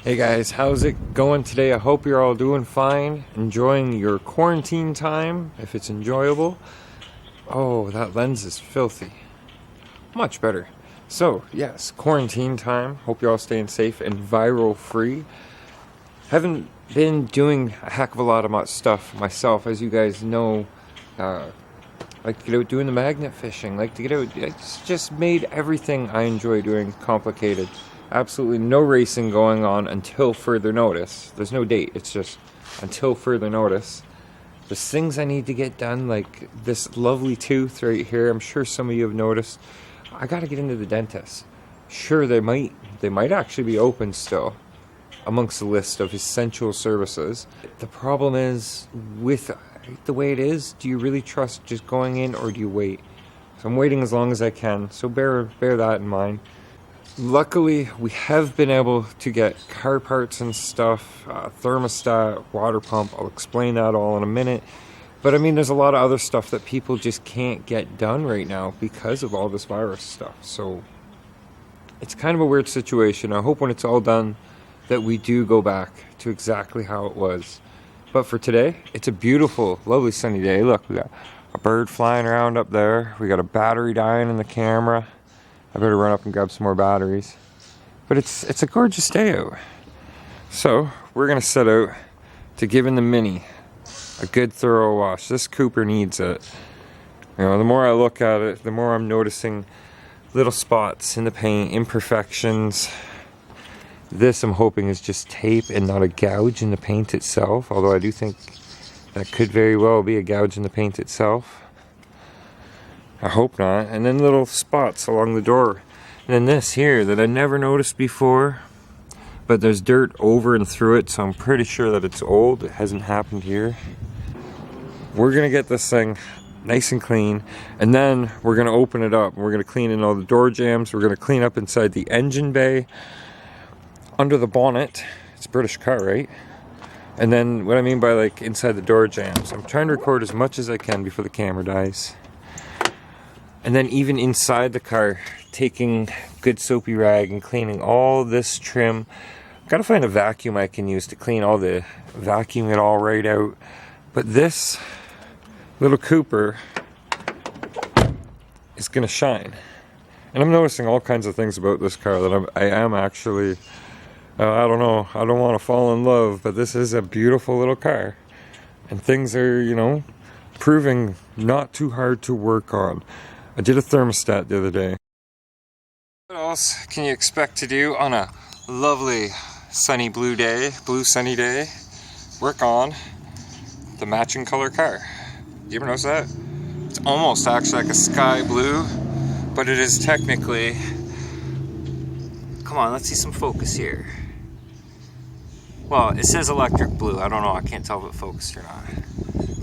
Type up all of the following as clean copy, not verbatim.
Hey guys, how's it going today? I hope you're all doing fine, enjoying your quarantine time, if it's enjoyable. Oh, that lens is filthy. Much better. So, yes, quarantine time. Hope you're all staying safe and viral free. Haven't been doing a heck of a lot of stuff myself, as you guys know. Like to get out doing the magnet fishing, like to get out, it's just made everything I enjoy doing complicated. Absolutely no racing going on until further notice. There's no date, it's just until further notice. There's things I need to get done, like this lovely tooth right here. I'm sure some of you have noticed. I gotta get into the dentist. Sure, they might actually be open still amongst the list of essential services. The problem is, with the way it is, do you really trust just going in, or do you wait? So I'm waiting as long as I can, so bear that in mind. Luckily, we have been able to get car parts and stuff, thermostat, water pump. I'll explain that all in a minute. But I mean, there's a lot of other stuff that people just can't get done right now because of all this virus stuff. So it's kind of a weird situation. I hope when it's all done that we do go back to exactly how it was. But for today, it's a beautiful, lovely sunny day. Look, we got a bird flying around up there. We got a battery dying in the camera. I better run up and grab some more batteries. But it's a gorgeous day out. So we're gonna set out to giving the Mini a good thorough wash. This Cooper needs it. You know, the more I look at it, the more I'm noticing little spots in the paint, imperfections. This I'm hoping is just tape and not a gouge in the paint itself, although I do think that could very well be a gouge in the paint itself. I hope not. And then little spots along the door. And then this here that I never noticed before, but there's dirt over and through it, so I'm pretty sure that it's old. It hasn't happened here. We're gonna get this thing nice and clean, and then we're gonna open it up. We're gonna clean in all the door jambs. We're gonna clean up inside the engine bay, under the bonnet. It's a British car, right? And then what I mean by like inside the door jambs, I'm trying to record as much as I can before the camera dies. And then even inside the car, taking good soapy rag and cleaning all this trim. Gotta find a vacuum I can use to clean vacuum it all right out. But this little Cooper is gonna shine. And I'm noticing all kinds of things about this car that I am actually, I don't know, I don't want to fall in love, but this is a beautiful little car. And things are, you know, proving not too hard to work on. I did a thermostat the other day. What else can you expect to do on a lovely sunny blue sunny day? Work on the matching color car. You ever notice that? It's almost actually like a sky blue, but it is technically, come on, let's see some focus here. Well, it says electric blue. I don't know, I can't tell if it focused or not.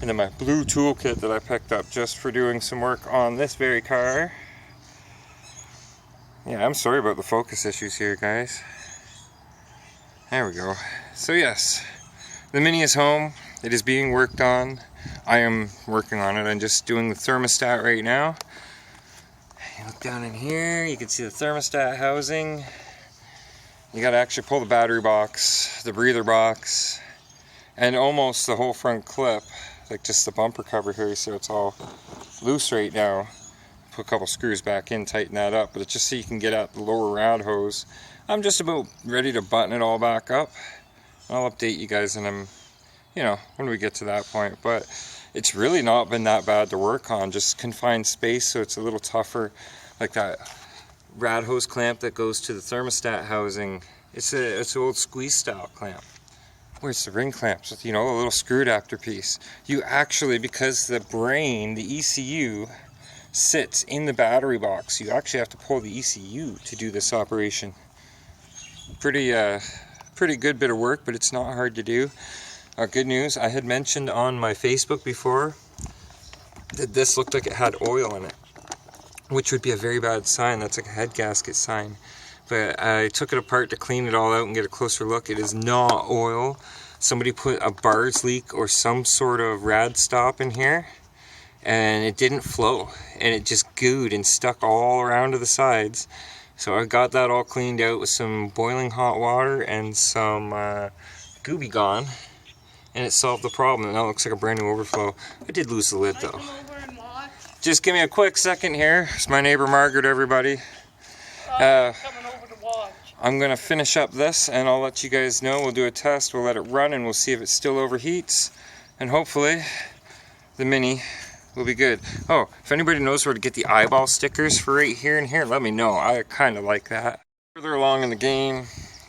And then my blue toolkit that I picked up just for doing some work on this very car. Yeah, I'm sorry about the focus issues here, guys. There we go. So yes, the Mini is home. It is being worked on. I am working on it. I'm just doing the thermostat right now. You look down in here, you can see the thermostat housing. You gotta actually pull the battery box, the breather box, and almost the whole front clip. Like just the bumper cover here, so it's all loose right now. Put a couple screws back in, tighten that up, but it's just so you can get at the lower rad hose. I'm just about ready to button it all back up. I'll update you guys and when we get to that point, but it's really not been that bad to work on, just confined space, so it's a little tougher. Like that rad hose clamp that goes to the thermostat housing, it's an old squeeze style clamp. Where's the ring clamps with, a little screw adapter piece? You actually, because the brain, the ECU, sits in the battery box, you actually have to pull the ECU to do this operation. Pretty good bit of work, but it's not hard to do. Good news, I had mentioned on my Facebook before that this looked like it had oil in it, which would be a very bad sign. That's like a head gasket sign. But I took it apart to clean it all out and get a closer look. It is not oil. Somebody put a bars leak or some sort of rad stop in here, and it didn't flow, and it just gooed and stuck all around to the sides. So I got that all cleaned out with some boiling hot water and some Gooby Gone, and it solved the problem. And now it looks like a brand new overflow. I did lose the lid though. Just give me a quick second here. It's my neighbor Margaret, everybody. Coming over to watch. I'm gonna finish up this and I'll let you guys know. We'll do a test, we'll let it run, and we'll see if it still overheats. And hopefully the Mini will be good. Oh, if anybody knows where to get the eyeball stickers for right here and here, let me know. I kind of like that. Further along in the game,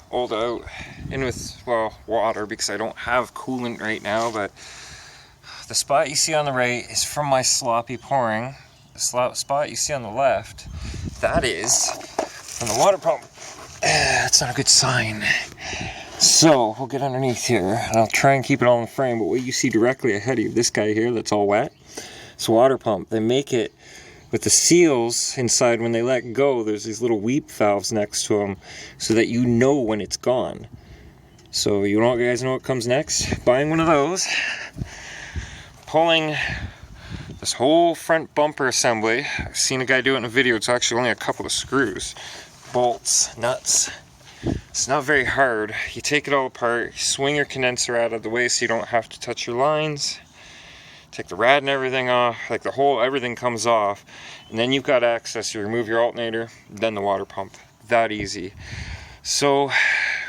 old out, in with, well, water because I don't have coolant right now, but the spot you see on the right is from my sloppy pouring. The spot you see on the left, that is from the water pump. That's not a good sign. So we'll get underneath here and I'll try and keep it all in the frame, but what you see directly ahead of you, this guy here that's all wet, it's a water pump. They make it with the seals inside. When they let go, there's these little weep valves next to them so that you know when it's gone. So you guys know what comes next? Buying one of those, pulling this whole front bumper assembly. I've seen a guy do it in a video. It's actually only a couple of screws, bolts, nuts. It's not very hard. You take it all apart, you swing your condenser out of the way so you don't have to touch your lines. Take the rad and everything off, like the whole, everything comes off. And then you've got access, you remove your alternator, then the water pump. That easy. So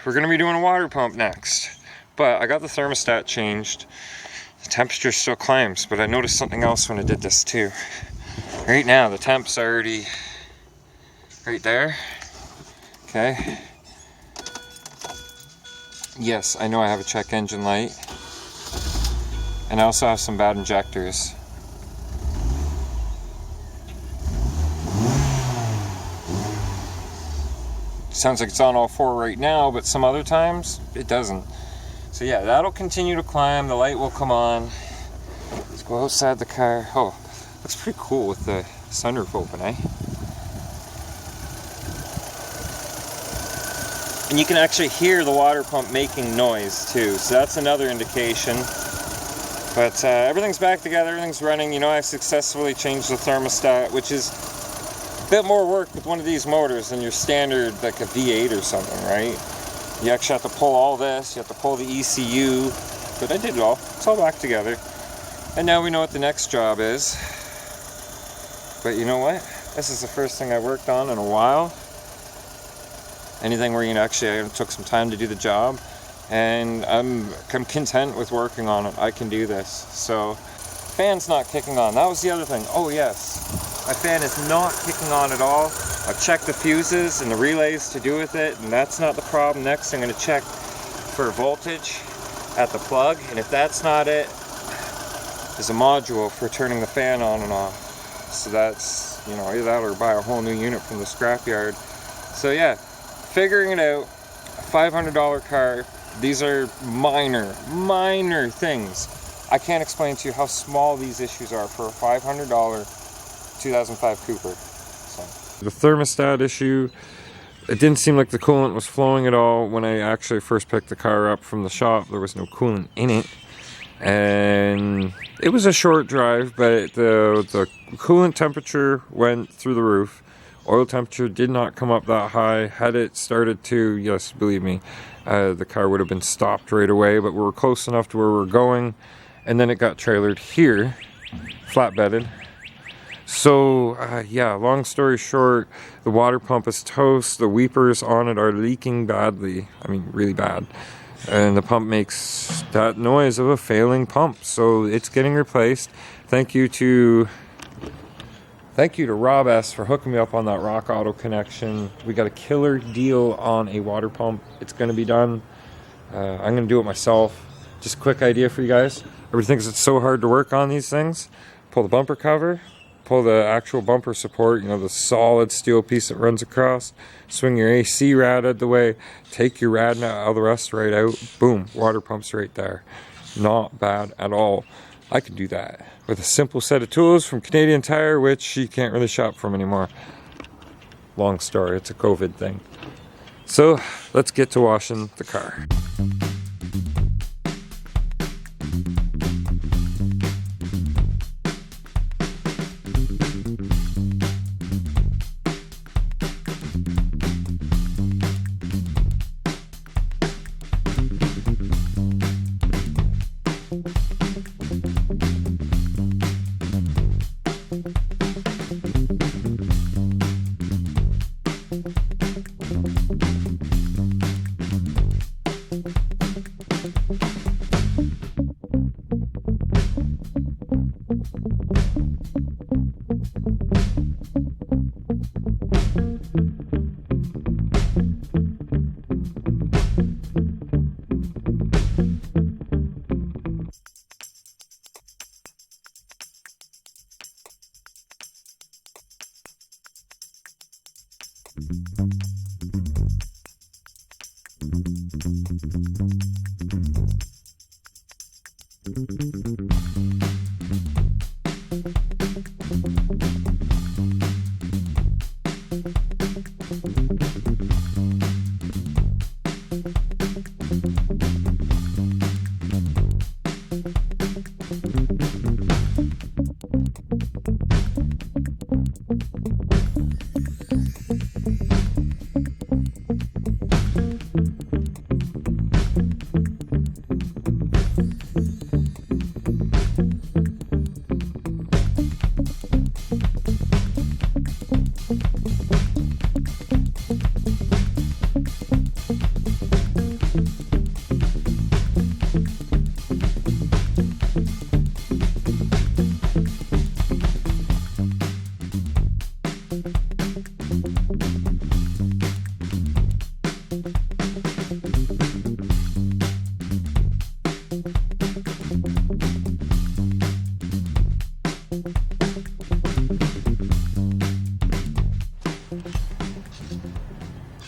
we're gonna be doing a water pump next. But I got the thermostat changed. The temperature still climbs, but I noticed something else when I did this too. Right now, the temp's already right there. Okay. Yes, I know I have a check engine light. And I also have some bad injectors. Sounds like it's on all four right now, but some other times it doesn't. So yeah, that'll continue to climb. The light will come on. Let's go outside the car. Oh, looks pretty cool with the sunroof open, eh? And you can actually hear the water pump making noise too, so that's another indication. But everything's back together, everything's running. You know, I successfully changed the thermostat, which is a bit more work with one of these motors than your standard, like a V8 or something, right? You actually have to pull all this, you have to pull the ECU, but I did it all. It's all back together. And now we know what the next job is. But you know what? This is the first thing I worked on in a while. Anything where you actually took some time to do the job. And I'm content with working on it. I can do this. So, fan's not kicking on. That was the other thing. Oh yes, my fan is not kicking on at all. I've checked the fuses and the relays to do with it, and that's not the problem. Next, I'm going to check for voltage at the plug, and if that's not it, there's a module for turning the fan on and off. So that's, you know, either that or buy a whole new unit from the scrapyard. So yeah, figuring it out. A $500 car. These are minor things. I can't explain to you how small these issues are for a $500 2005 Cooper. So. The thermostat issue, it didn't seem like the coolant was flowing at all. When I actually first picked the car up from the shop, there was no coolant in it. And it was a short drive, but the coolant temperature went through the roof. Oil temperature did not come up that high. Had it started to, yes, believe me, the car would have been stopped right away, but we were close enough to where we were going, and then it got trailered here, flatbedded. So, yeah, long story short, the water pump is toast. The weepers on it are leaking badly. I mean, really bad. And the pump makes that noise of a failing pump. So it's getting replaced. Thank you to Rob S for hooking me up on that Rock Auto connection. We got a killer deal on a water pump. It's going to be done. I'm going to do it myself. Just a quick idea for you guys. Everybody thinks it's so hard to work on these things. Pull the bumper cover. Pull the actual bumper support, you know, the solid steel piece that runs across. Swing your AC rad out of the way. Take your rad and all the rest right out. Boom, water pump's right there. Not bad at all. I can do that with a simple set of tools from Canadian Tire, which you can't really shop from anymore. Long story, it's a COVID thing. So let's get to washing the car.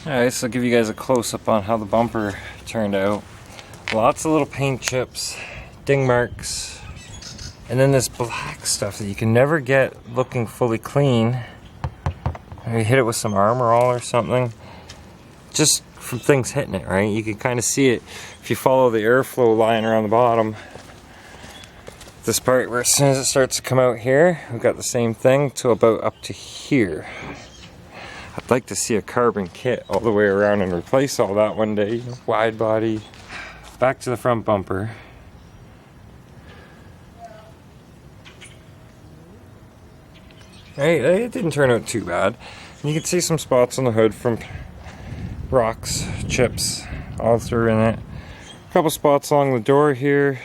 Alright, so I'll give you guys a close-up on how the bumper turned out. Lots of little paint chips, ding marks, and then this black stuff that you can never get looking fully clean. You hit it with some Armor All or something, just from things hitting it, right? You can kind of see it if you follow the airflow line around the bottom. This part where as soon as it starts to come out here, we've got the same thing to about up to here. I'd like to see a carbon kit all the way around and replace all that one day. Wide body. Back to the front bumper. Hey, it didn't turn out too bad. You can see some spots on the hood from rocks, chips, all through in it. A couple spots along the door here.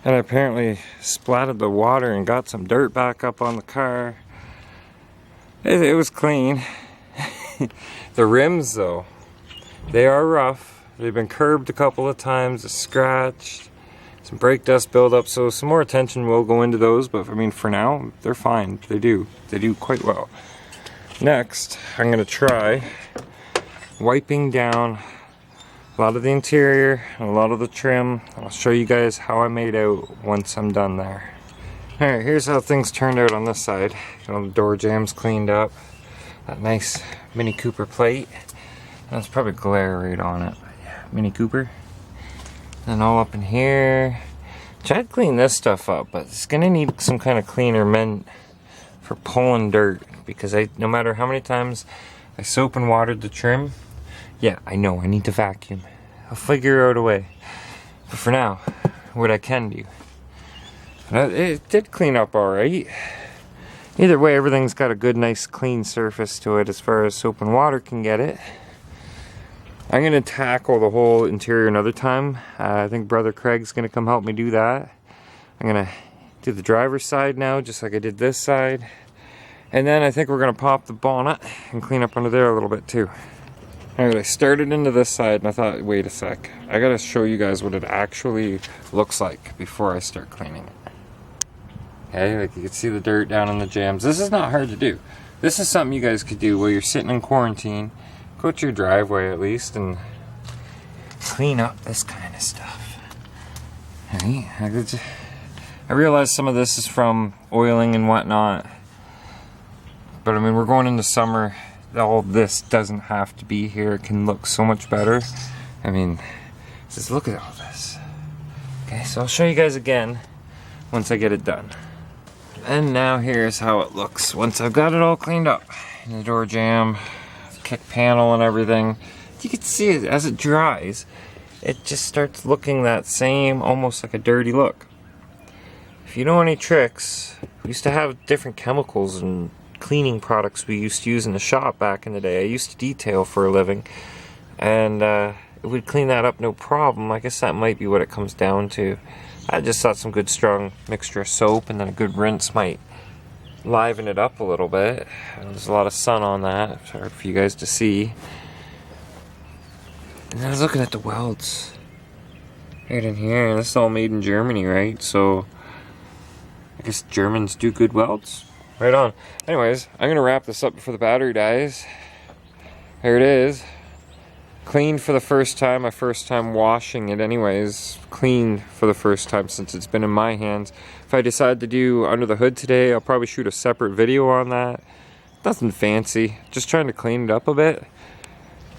And I apparently splattered the water and got some dirt back up on the car. It was clean. The rims though, they are rough. They've been curbed a couple of times, scratched, some brake dust buildup, so some more attention will go into those, but I mean for now, they're fine. They do quite well. Next, I'm gonna try wiping down a lot of the interior and a lot of the trim. I'll show you guys how I made out once I'm done there. Alright, here's how things turned out on this side. You know, the door jambs cleaned up. That nice Mini Cooper plate. That's probably glare right on it. But yeah, Mini Cooper. And all up in here. Tried to clean this stuff up, but it's gonna need some kind of cleaner meant for pulling dirt. Because no matter how many times I soap and watered the trim, yeah, I know, I need to vacuum. I'll figure out a way. But for now, what I can do. It did clean up alright. Either way, everything's got a good, nice, clean surface to it as far as soap and water can get it. I'm going to tackle the whole interior another time. I think Brother Craig's going to come help me do that. I'm going to do the driver's side now, just like I did this side. And then I think we're going to pop the bonnet and clean up under there a little bit too. Alright, I started into this side and I thought, wait a sec. I got to show you guys what it actually looks like before I start cleaning it. Okay, like you can see the dirt down in the jams. This is not hard to do. This is something you guys could do while you're sitting in quarantine. Go to your driveway at least and clean up this kind of stuff. Alright, I realize some of this is from oiling and whatnot. But I mean, we're going into summer. All this doesn't have to be here. It can look so much better. I mean, just look at all this. Okay, so I'll show you guys again once I get it done. And now here's how it looks once I've got it all cleaned up. The door jamb, kick panel and everything. You can see it as it dries. It just starts looking that same, almost like a dirty look. If you know any tricks, we used to have different chemicals and cleaning products we used to use in the shop back in the day. I used to detail for a living. And it would clean that up no problem. I guess that might be what it comes down to. I just thought some good strong mixture of soap and then a good rinse might liven it up a little bit. There's a lot of sun on that. It's hard for you guys to see. And I was looking at the welds right in here. This is all made in Germany, right? So I guess Germans do good welds. Right on. Anyways, I'm gonna wrap this up before the battery dies. Here it is. Cleaned for the first time. My first time washing it anyways. Cleaned for the first time since it's been in my hands. If I decide to do under the hood today, I'll probably shoot a separate video on that. Nothing fancy. Just trying to clean it up a bit.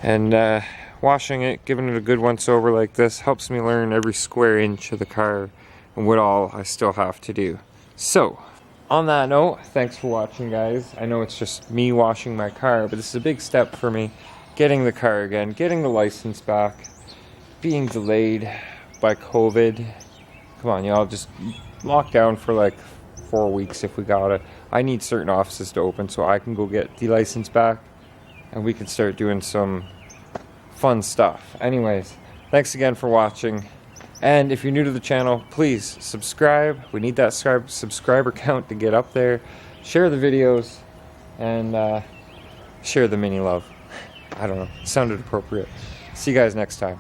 And washing it, giving it a good once over like this helps me learn every square inch of the car and what all I still have to do. So, on that note, thanks for watching, guys. I know it's just me washing my car, but this is a big step for me. Getting the car again, getting the license back, being delayed by COVID. Come on, y'all, just lock down for like 4 weeks if we gotta. I need certain offices to open so I can go get the license back and we can start doing some fun stuff. Anyways, thanks again for watching. And if you're new to the channel, please subscribe. We need that subscriber count to get up there. Share the videos and share the mini love. I don't know, it sounded appropriate. See you guys next time.